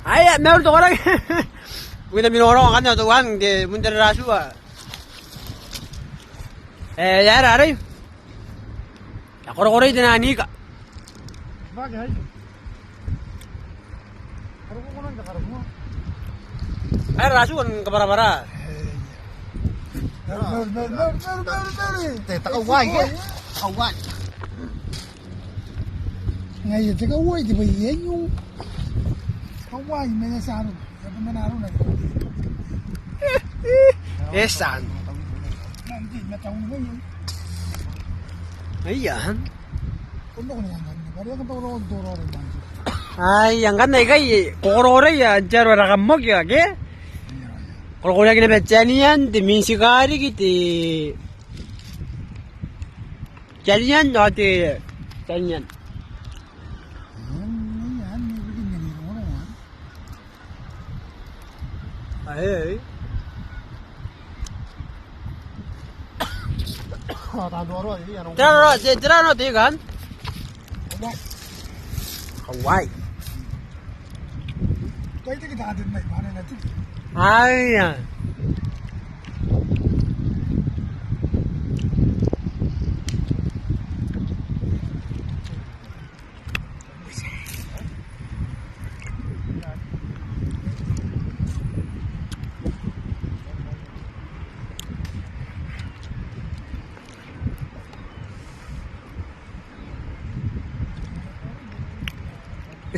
Ay, meron to orang. Kita minoro kan to kan ke mundur rasu. Yaar आ रही kore dina ni ka ay rasu kan kabara-bara takaway kawan ngayon takaway di ba yan yung kaway may nasaro sabi manaro na esan nanti matawang mo yun ayan kundo ko na yan bari ang tawag rin ay yang kan kay kokore ya jaro rakamok ya ke kokore kina betjanian di minsikari kiti janian ati janian yan may bigin nga nito mo naman ay tadoro yan Tirano tigan Hawaii kaya kita atin may mana natin ay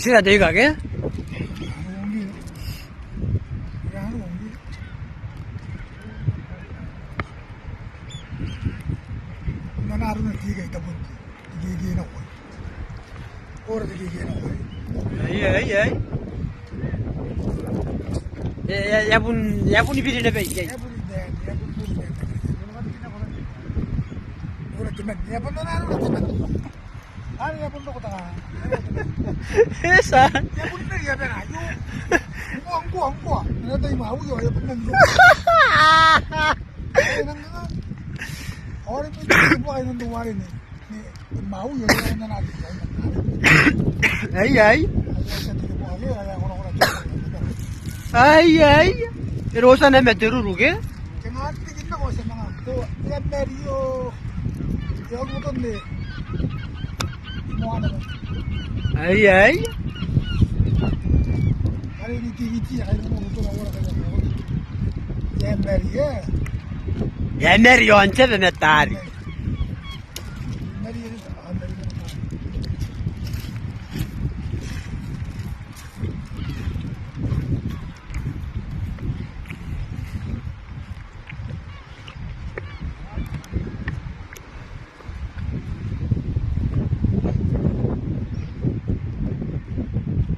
Sila tiga ke? nanaro na tiga itabot tigigin ako or tigigin ako Ay. Ya pun ibili na ba? ya pun din ya pun pun din ora timan ya pun nanaro na timan ano ya pun ko ta Esa. ya pun na ya pera yo angko na tayo mau yo ya pun nang orang itu bukan yang tuarin nih mau yo na natin Ay. Ay. Rosa na meteruru ke? Kenapa kita kok sama tuh lihat Mario yang motor nih mau ada Ay. hari ini TV hari ini motor orang kayak ya Mario Ya Mario ante de metari. Mario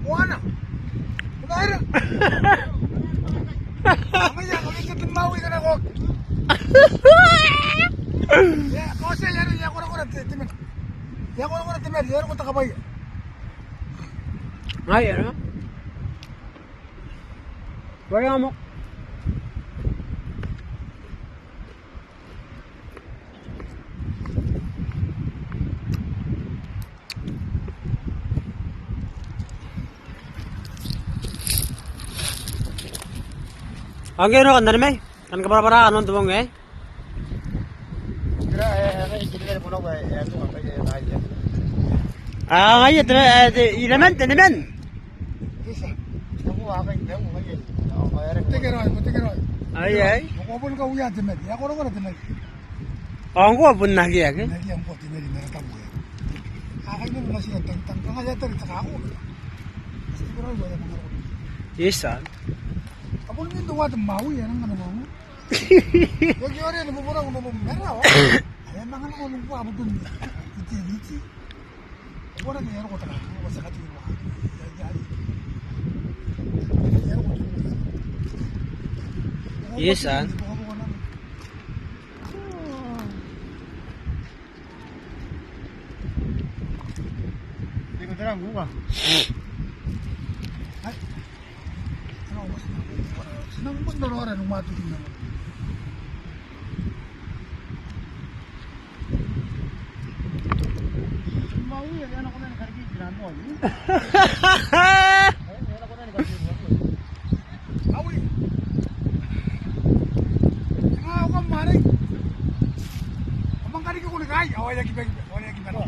Mana? Udah. Mamanya kalau kita mau ikan aku. Ya, kau saya ya kurang timen. Ya kurang timen, ya kurang tak apa ya. Ay, ano? Wala mo. Ang gano'n kan may? Kan kapara-para kanon tubong eh? kira kita mau nawa ya tu apa ya aja Ah, ngayon, ilaman. Bisa. kamu apa yang kamu aja bayar Tiga roy. Ay. Mau pun kau ya timen. Ya kurang timen. Ang ko pun na kaya ke? Lagi yang buat timen ini tahu ya. Akhirnya masih tentang aja tadi tak aku. Tiga roy boleh mengaruh. Yes, ah. Apa ni tu ada mau ya nang mana mau. Bagi orang yang beberapa orang merah. Ayah mangan kau lupa apa tu ni. Iti. Orang yang aku tak aku masih kat di luar. Jadi. Yes, ah. Tinggal terang gua. Senang pun orang rumah tu tinggal. Mau ya anak ko na nakarigi ginamo. Ay, anak ko na nakarigi. Nga ako ka mare. Amang kari ko ni kay. Away lagi bagi. Away lagi bagi.